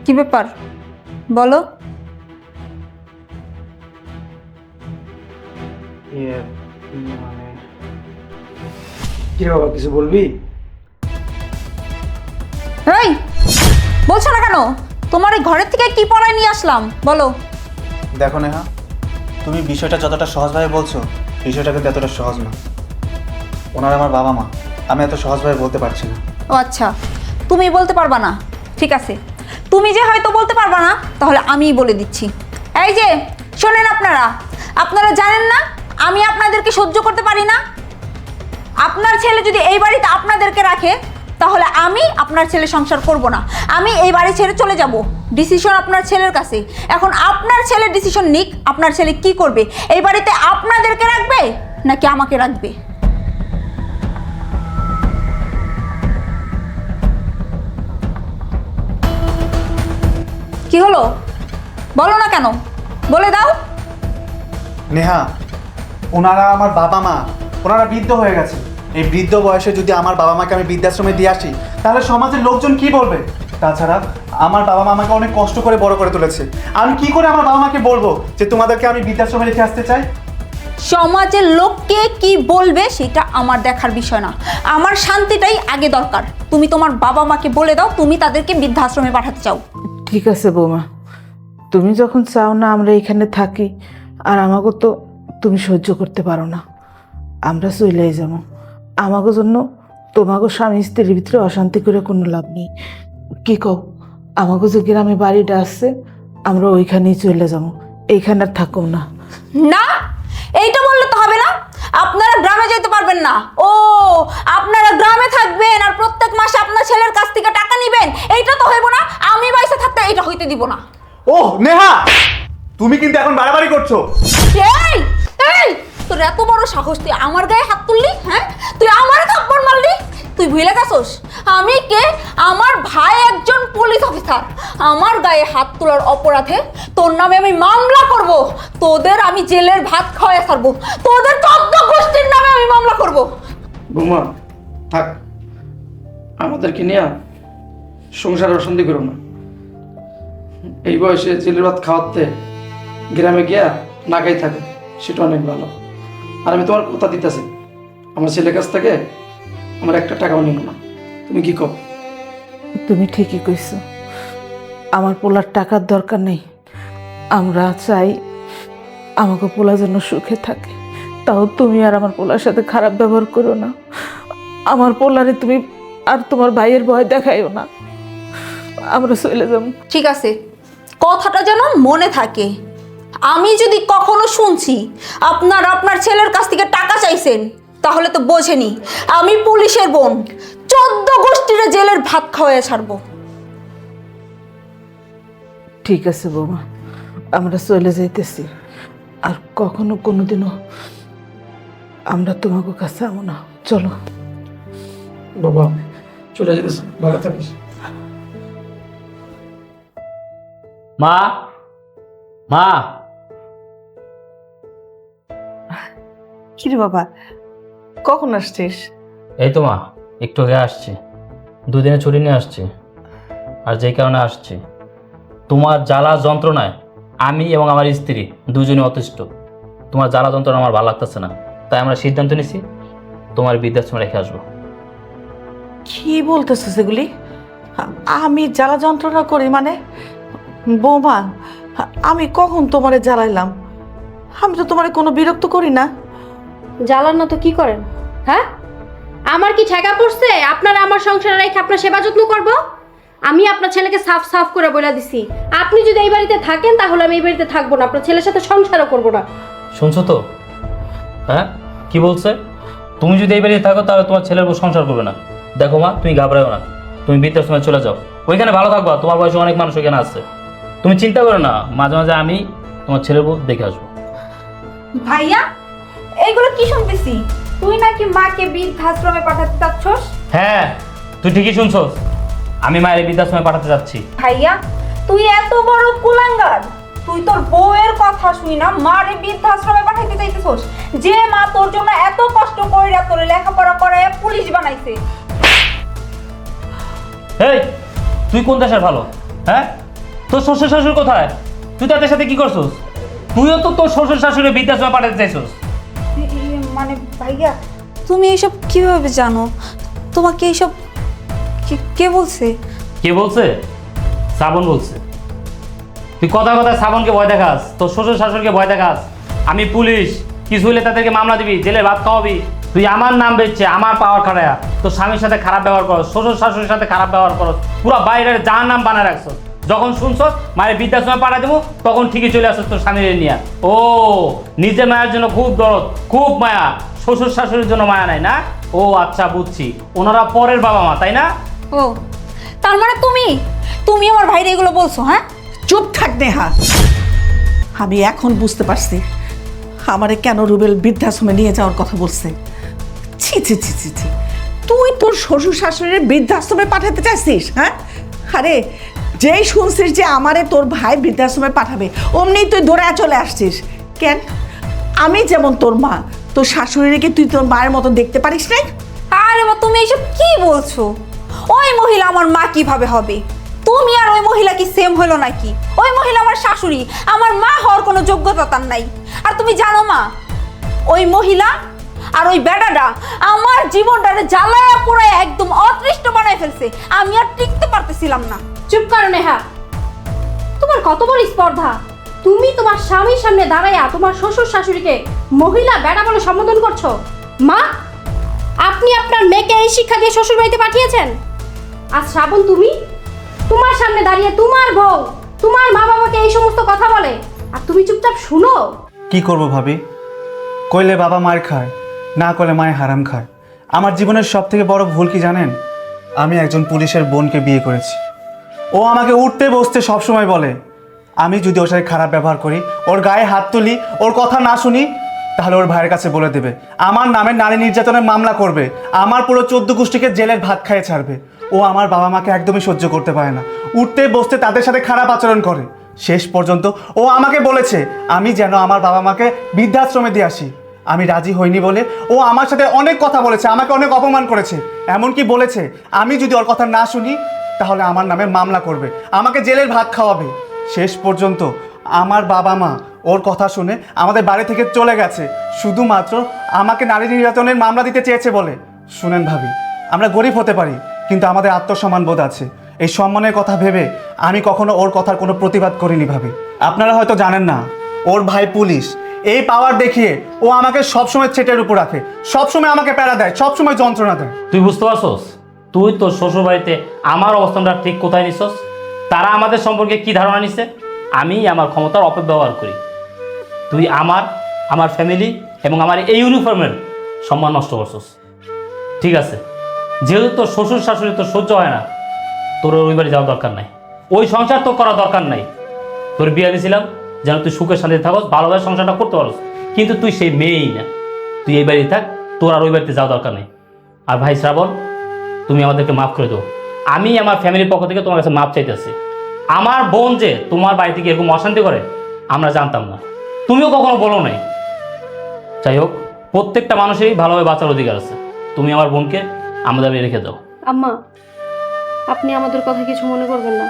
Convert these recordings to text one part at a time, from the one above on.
কি ব্যাপার বলো। মানে কি রে বাবা, কিছু বলবি? এই বলছো না কেন? তোমার এই ঘরের থেকে কি পড়ায় নিয়ে আসলাম বলো। দেখো নেহা, তুমি বিষয়টা যতটা সহজভাবে বলছো, বিষয়টা কিন্তু এতটা সহজ না। ওনারা আমার বাবা মা, আমি এত সহজভাবে বলতে পারছি না। ও আচ্ছা, তুমি বলতে পারবা না, ঠিক আছে। তুমি যে হয়তো বলতে পারবা না, তাহলে আমিই বলে দিচ্ছি। এই যে শোনেন, আপনারা আপনারা জানেন না আমি আপনাদেরকে সহ্য করতে পারি না। আপনার ছেলে যদি এই বাড়িতে আপনাদেরকে রাখে, তাহলে আমি আপনার ছেলে সংসার করব না, আমি এই বাড়ি ছেড়ে চলে যাব। ডিসিশন আপনার ছেলের কাছে। এখন আপনার ছেলে ডিসিশন নিক, আপনার ছেলে কি করবে, এই বাড়িতে আপনাদেরকে রাখবে নাকি আমাকে রাখবে। কি হলো বলো না কেন, বলে দাও। নেহা, ওনারা আমার বাবা মা, ওনারা বৃদ্ধ হয়ে গেছে। এই বৃদ্ধ বয়সে যদি আমার বাবা মাকে আমি বৃদ্ধাশ্রমে দিয়ে আসি, তাহলে সমাজের লোকজন কি বলবে? তাছাড়া আমার বাবা মা আমাকে অনেক কষ্ট করে বড় করে তুলেছে। আমি কি করে আমার বাবা মাকে বলবো যে তোমাদেরকে আমি বৃদ্ধাশ্রমে রেখে আসতে চাই? সমাজের লোককে কি বলবে সেটা আমার দেখার বিষয় না, আমার শান্তিটাই আগে দরকার। তুমি তোমার বাবা মাকে বলে দাও তুমি তাদেরকে বৃদ্ধাশ্রমে পাঠাতে চাও। ঠিক আছে বৌমা, তুমি যখন চাও না আমরা এখানে থাকি, আর আমাকে তো তুমি সহ্য করতে পারো না, আমরা চলেই যাবো। আমাকে জন্য তোমাকে স্বামী স্ত্রীর ভিতরে অশান্তি করে কোনো লাভ নেই। কি কও, আমাকে যে গ্রামে বাড়িটা আসছে, আমরা ওইখানেই চলে যাবো, এইখানে আর থাকো না। না, এইটা বললে তো হবে না। আপনারা গ্রামে যেতে পারবেন না। ও, আপনারা গ্রামে থাকবেন আর প্রত্যেক মাসে আপনার ছেলের কাছ থেকে টাকা নেবেন, এইটা তো হইব না। আমি বাইসে থাকতে এটা হইতে দিব না। ওহ নেহা, তুমি কিন্তু এখন বাড়াবাড়ি করছো। এই এই তোর এত বড় সাহস, তুই আমার গায়ে হাত তুললি? হ্যাঁ, তুই আমারে থাপ্পড় মারলি? তুই ভুলে গেছস আমি কে? আমার ভাই একজন পুলিশ অফিসার। আমার গায়ে হাত তোলার অপরাধে তোর নামে আমি মামলা করব। তোদের আমি জেলের ভাত খাওয়াই ছাড়বো, তোদের 14 গোষ্ঠীর নামে আমি মামলা করব। বৌমা থাক, আমাদেরকে নিয়ে সংসারে অশান্তি করো না। এই বয়সে জেলের ভাত খাওয়াতে গ্রামে গিয়া না খাই থাকে, সেটা অনেক ভালো। আর আমি তোমার কথা দিতেছি, আমার ছেলের কাছ থেকে আমার একটা টাকাও নিব না। তুমি কি কও? তুমি ঠিকই কইছো, আমার পোলার টাকার দরকার নেই। আমরা চাই আমাকে পোলা যেন সুখে থাকে, তাও তুমি আর আমার পোলার সাথে খারাপ ব্যবহার করো না। আমার পোলারে তুমি আর তোমার ভাইয়ের ভয় দেখাইও না, আমরা চলে যাব। ঠিক আছে, কথাটা যেন মনে থাকে। আমি যদি কখনো শুনছি আপনার ছেলের কাছ থেকে টাকা চাইছেন, তাহলে তো বোঝেনি আমি পুলিশের বোন, 14 গোষ্ঠীর জেলের ভাত খাওয়াই ছাড়বো। ঠিক আছে বৌমা, আমরা চলে যাইতেছি, আর কখনো কোনোদিনও আমরা তোমাকে কাছে আমো না। চলো বাবা, চলে যেতেছি, ভালো থাকিস। মা, মা, কিরে বাবা, কখন আসছিস? এই তো মা, একটু আগে আসছি। দুদিনে ছুটি নিয়ে আসছি। আর যেই কারণে আসছি, তোমার জ্বালা যন্ত্রণায় আমি এবং আমার স্ত্রী দুজনে অতিষ্ঠ। তোমার জ্বালা যন্ত্রণা আমার ভালো লাগতেছে না, তাই আমরা সিদ্ধান্ত নিছি তোমার বৃদ্ধাশ্রমে রেখে আসবো। কি বলতেছো সেগুলি? আমি জ্বালা যন্ত্রণা করি মানে? বৌমা, আমি কখন তোমারে জ্বালাইলাম? আমি তো তোমারে কোনো বিরক্ত করি না। জ্বালান না তো কি করেন? হ্যাঁ, আমার কি ঠেকা পড়ছে আপনারা আমার সংসারে রেখে আপনার সেবা যত্ন করব? আমি আপনার ছেলেকে সাফ সাফ করে বলে দিছি, আপনি যদি এই বাড়িতে থাকেন তাহলে আমি এই বাড়িতে থাকবো না, আপনার ছেলের সাথে সংসারও করবো না। শুনছো তো? হ্যাঁ, কি বলছে? তুমি যদি এই বাড়িতে থাকো তাহলে তোমার ছেলের উপর সংসার করবে না। দেখো মা, তুমি ঘাবড়াও না, তুমি বৃদ্ধাশ্রমে চলে যাও, ওইখানে ভালো থাকবা। তোমার বয়সে অনেক মানুষ ওইখানে আছে, তুমি চিন্তা করো না। মাঝে মাঝে আমি তোমার ছেলের উপর দেখে আসবো। ভাইয়া, এইগুলো কি শুনতেছি? তুই নাকি মাকে বৃদ্ধাশ্রমে পাঠাতে চাচ্ছস? হ্যাঁ, তুই ঠিকই শুনছস, আমি মায়ের বৃদ্ধাশ্রমে পাঠাতে যাচ্ছি। ভাইয়া, তুই এত বড় কুলাঙ্গার, তুই তোর বউয়ের কথা শুই না মারে বৃদ্ধাশ্রমে পাঠাইতে চাইতেছস? যে মা তোর জন্য এত কষ্ট কইরা তোর লেখাপড়া করায় পুলিশ বানাইছে। এই, তুই কোন দেশের ভালো? হ্যাঁ, তোর শ্বশুর শাশুড়ি কোথায়? তুই তাদের সাথে কি করছিস? তুইও তো তোর শ্বশুর শাশুড়ি বৃদ্ধাশ্রমে পাঠাতে চাইছিস। মানে ভাইয়া, তুমি এইসব কিভাবে জানো? তোমাকে এইসব কে বলছে? কে বলছে? শ্রাবণ বলছে। তুই কথা কথা শ্রাবণকে ভয় দেখাস, তোর শ্বশুর শাশুড়িকে ভয় দেখাস। আমি পুলিশ, কিছু হলে তাদেরকে মামলা দিবি, জেলে ভাত খাওয়াবি। তুই আমার নাম বেচছে, আমার পাওয়ার খাড়ায়া তোর স্বামীর সাথে খারাপ ব্যবহার করো, শ্বশুর শাশুড়ির সাথে খারাপ ব্যবহার করো, পুরো বাইরের যার নাম বানায় রাখছো। যখন শুনছ মায়ের বৃদ্ধাশ্রমে পাঠা দেবো, তখন ঠিকই চলে আসছো তোর স্বামীর নিয়ে। ও নিজের মায়ের জন্য খুব দরদ, খুব মায়া, শ্বশুর শাশুড়ির জন্য মায়া নাই না? ও আচ্ছা, বুঝছি, ওনারা পরের বাবা মা, তাই না? ও তার মানে তুমি আমার ভাইরে এগুলো বলছো? হ্যাঁ, চুপ থাক নেহা। আমি এখন বুঝতে পারছি আমারে কেন রুবেল বৃদ্ধাশ্রমে নিয়ে যাওয়ার কথা বলছে। ছি ছি ছি ছি ছি, তুই তোর শ্বশুর শাশুড়ির বৃদ্ধাশ্রমে পাঠাতে চাইছিস? হ্যাঁ, আরে যেই শুনছিস যে আমারে তোর ভাই বৃদ্ধাশ্রমে পাঠাবে, অমনি তুই দৌড়ায় চলে আসছিস কেন? আমি যেমন তোর মা, তোর শাশুড়িকে তুই তোর মায়ের মতো দেখতে পারিস না? আরে মা, তুমি এইসব কি বলছো? ওই মহিলা আমার মা কিভাবে হবে? তুমি আর ওই মহিলা কি সেম হলো নাকি? ওই মহিলা আমার শাশুড়ি, আমার মা হওয়ার কোনো যোগ্যতা তার নাই। আর তুমি জানো মা, ওই মহিলা আর ওই বেটাটা আমার জীবনটারে জ্বালায়া পুরায় একদম অতৃষ্ট বানায় ফেলছে। আমি আর টিকতে পারতেছিলাম না। চুপ করো নেহা, তোমার কত বড় স্পর্ধা! তুমি তোমার স্বামীর সামনে দাঁড়াইয়া তোমার শ্বশুর শাশুড়িকে মহিলা বেটা বলে সম্বোধন করছো? মা, আপনি আপনার মেয়েকে এই শিক্ষা দিয়ে শ্বশুর বাড়িতে পাঠিয়েছেন? আর শ্রাবণ, তুমি তোমার সামনে দাঁড়িয়ে তোমার বউ তোমার মা বাবাকে এই সমস্ত কথা বলে, আর তুমি চুপচাপ শুনো? কি করব ভাবি? কইলে বাবা মার খায়, না করলে মায়ে হারাম খায়। আমার জীবনের সব থেকে বড় ভুল কি জানেন? আমি একজন পুলিশের বোনকে বিয়ে করেছি। ও আমাকে উঠতে বসতে সবসময় বলে, আমি যদি ওর সাথে খারাপ ব্যবহার করি, ওর গায়ে হাত তুলি, ওর কথা না শুনি, তাহলে ওর ভাইয়ের কাছে বলে দেবে আমার নামে নারী নির্যাতনের মামলা করবে, আমার পুরো 14 গোষ্ঠীকে জেলের ভাত খাইয়ে ছাড়বে। ও আমার বাবা মাকে একদমই সহ্য করতে পারে না, উঠতে বসতে তাদের সাথে খারাপ আচরণ করে। শেষ পর্যন্ত ও আমাকে বলেছে আমি যেন আমার বাবা মাকে বৃদ্ধাশ্রমে দিয়ে আসি। আমি রাজি হইনি বলে ও আমার সাথে অনেক কথা বলেছে, আমাকে অনেক অপমান করেছে। এমনকি বলেছে আমি যদি ওর কথা না শুনি তাহলে আমার নামে মামলা করবে, আমাকে জেলের ভাত খাওয়াবে। শেষ পর্যন্ত আমার বাবা মা ওর কথা শুনে আমাদের বাড়ি থেকে চলে গেছে, শুধুমাত্র আমাকে নারী নির্যাতনের মামলা দিতে চেয়েছে বলে। শুনেন ভাবি, আমরা গরিব হতে পারি, কিন্তু আমাদের আত্মসম্মান বোধ আছে। এই সম্মানের কথা ভেবে আমি কখনো ওর কথার কোনো প্রতিবাদ করিনি ভাবি। আপনারা হয়তো জানেন না, ওর ভাই পুলিশ। এই পাওয়ার দেখিয়ে ও আমাকে সবসময় ছেটের উপর রাখে, সবসময় আমাকে প্যারা দেয়, সবসময় যন্ত্রণা দেয়। তুই বুঝতে পারছস? তুই তোর শ্বশুর বাড়িতে আমার অবস্থানটা ঠিক কোথায় নিছস? তারা আমাদের সম্পর্কে কি ধারণা নিছে? আমি আমার ক্ষমতার অপব্যবহার করি। তুই আমার ফ্যামিলি এবং আমার এই ইউনিফর্মের সম্মান নষ্ট করছস। ঠিক আছে, যেহেতু তোর শ্বশুর শাশুড়ি তোর সহ্য হয় না, তোর ওই বাড়ি যাওয়ার দরকার নাই, ওই সংসার তোর করা দরকার নাই। তোর বিয়ে দিয়েছিলাম যেন তুই সুখের শান্তিতে থাকস, ভালোভাবে সংসারটা করতে পারস, কিন্তু তুই সেই মেয়েই না। তুই এই বাড়িতে থাক, তোর আর ওই বাড়িতে যাওয়া দরকার নেই। আর ভাই শ্রাবণ, তুমি আমাদেরকে মাফ করে দাও। আমি আমার ফ্যামিলির পক্ষ থেকে তোমার কাছে মাফ চাইতেছি। আমার বোন যে তোমার বাড়ি থেকে এরকম অশান্তি করে আমরা জানতাম না, তুমিও কখনো বলো নাই। যাই হোক, প্রত্যেকটা মানুষেরই ভালোভাবে বাঁচার অধিকার আছে। তুমি আমার বোনকে আমাদের বাড়ি রেখে দাও। আম্মা, আপনি আমাদের কথা কিছু মনে করবেন না।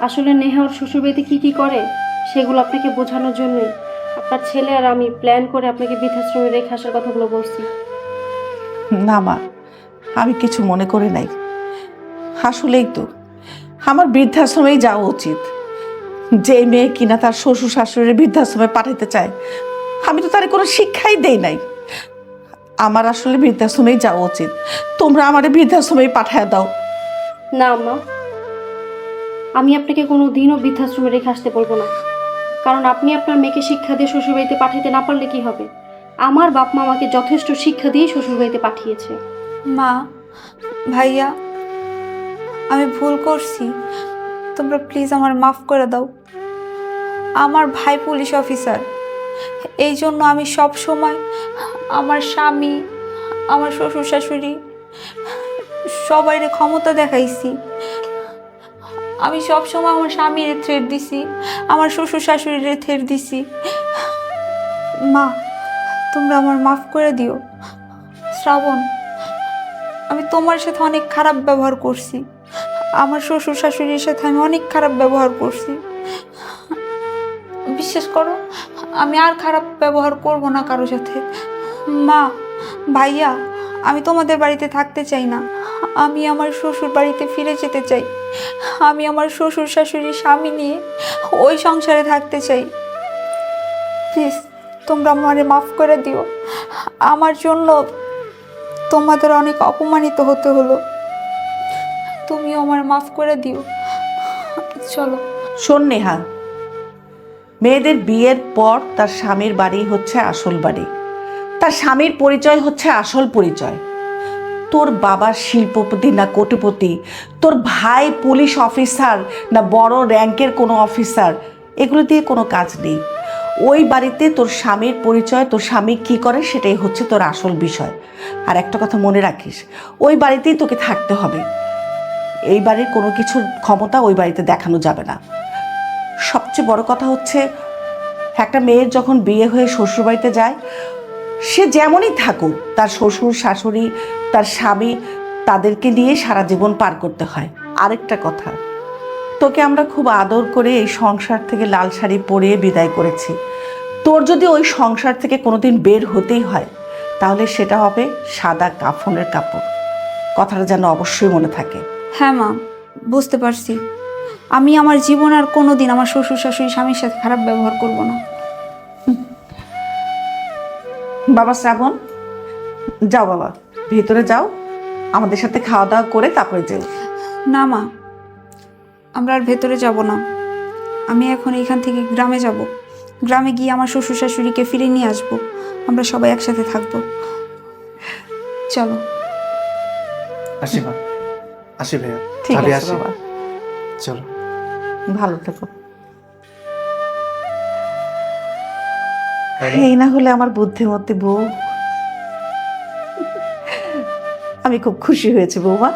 আসলে নেহা ওর শ্বশুরবাড়িতে কি করে সেগুলো আপনাকে বোঝানোর জন্যই আপনার ছেলে আর আমি প্ল্যান করে আপনাকে বৃদ্ধাশ্রমে রেখে আসার কথাগুলো বলছি। না মা, আমি কিছু মনে করি নাই। আসলেই তো আমার বৃদ্ধাশ্রমেই যাওয়া উচিত। যে মেয়ে কিনা তার শ্বশুর শাশুড়ির বৃদ্ধাশ্রমে পাঠাতে চায়, আমি তো তার কোনো শিক্ষাই দেই নাই। আমার আসলে বৃদ্ধাশ্রমেই যাওয়া উচিত। তোমরা আমার বৃদ্ধাশ্রমেই পাঠায় দাও। না আম্মা, আমি আপনাকে কোনো দিনও বৃদ্ধাশ্রমে রেখে আসতে বলবো না, কারণ আপনি আপনার মেয়েকে শিক্ষা দিয়ে শ্বশুরবাড়িতে পাঠাতে না পারলে কি হবে? আমার বাপ মা আমাকে যথেষ্ট শিক্ষা দিয়ে শ্বশুরবাড়িতে পাঠিয়েছে। মা, ভাইয়া, আমি ভুল করছি, তোমরা প্লিজ আমার মাফ করে দাও। আমার ভাই পুলিশ অফিসার, এই জন্য আমি সব সময় আমার স্বামী, আমার শ্বশুর শাশুড়ি সবাইরে ক্ষমতা দেখাইছি। আমি সব সময় আমার স্বামীর থ্রেট দিছি, আমার শ্বশুর শাশুড়ির থ্রেট দিছি। মা, তোমরা আমার মাফ করে দিও। শ্রাবণ, আমি তোমার সাথে অনেক খারাপ ব্যবহার করছি, আমার শ্বশুর শাশুড়ির সাথে আমি অনেক খারাপ ব্যবহার করছি। বিশ্বাস করো, আমি আর খারাপ ব্যবহার করব না কারোর সাথে। মা, ভাইয়া, আমি তোমাদের বাড়িতে থাকতে চাই না। আমি আমার শ্বশুর বাড়িতে ফিরে যেতে চাই। আমি আমার শ্বশুর শাশুড়ির স্বামী নিয়ে ওই সংসারে থাকতে চাই। প্লিজ তোমরা আমারে মাফ করে দিও। আমার জন্য তোমাদের অনেক অপমানিত হতে হলো। তুমিও আমার মাফ করে দিও। চলো। শোন নেহা, মেয়েদের বিয়ের পর তার স্বামীর বাড়ি হচ্ছে আসল বাড়ি, তার স্বামীর পরিচয় হচ্ছে আসল পরিচয়। তোর বাবা শিল্পপতি না কোটিপতি, তোর ভাই পুলিশ অফিসার না বড় র্যাঙ্কের কোনো অফিসার, এগুলো দিয়ে কোনো কাজ নেই। ওই বাড়িতে তোর স্বামীর পরিচয়, তোর স্বামী কী করে, সেটাই হচ্ছে তোর আসল বিষয়। আর একটা কথা মনে রাখিস, ওই বাড়িতেই তোকে থাকতে হবে। এই বাড়ির কোনো কিছুর ক্ষমতা ওই বাড়িতে দেখানো যাবে না। সবচেয়ে বড় কথা হচ্ছে, একটা মেয়ের যখন বিয়ে হয়ে শ্বশুরবাড়িতে যায়, সে যেমনই থাকুক, তার শ্বশুর শাশুড়ি, তার স্বামী, তাদেরকে নিয়ে সারা জীবন পার করতে হয়। আরেকটা কথা, তোকে আমরা খুব আদর করে এই সংসার থেকে লাল শাড়ি পরিয়ে বিদায় করেছি। তোর যদি ওই সংসার থেকে কোনোদিন বের হতেই হয়, তাহলে সেটা হবে সাদা কাফনের কাপড়। কথাটা যেন অবশ্যই মনে থাকে। হ্যাঁ মা, বুঝতে পারছি। আমি আমার জীবন আর কোনো দিন আমার শ্বশুর শাশুড়ি স্বামীর সাথে খারাপ ব্যবহার করব না। বাবা শ্রাবণ, যাও বাবা, ভিতরে যাও, আমাদের সাথে খাওয়া দাওয়া করে তারপরে যাও। না মা, আমরা আর ভেতরে যাব না। আমি এখন এইখান থেকে গ্রামে যাব। গ্রামে গিয়ে আমার শ্বশুর শাশুড়িকে ফিরে নিয়ে আসব। আমরা সবাই একসাথে থাকবো। চলো। আসি মা, আসি ভাইয়া। ঠিক ভাবি, আছে আসি। বাবা, চলো। ভালো থেকো। এই না হলে আমার বুদ্ধিমতী বউ। আমি খুব খুশি হয়েছি বৌমা।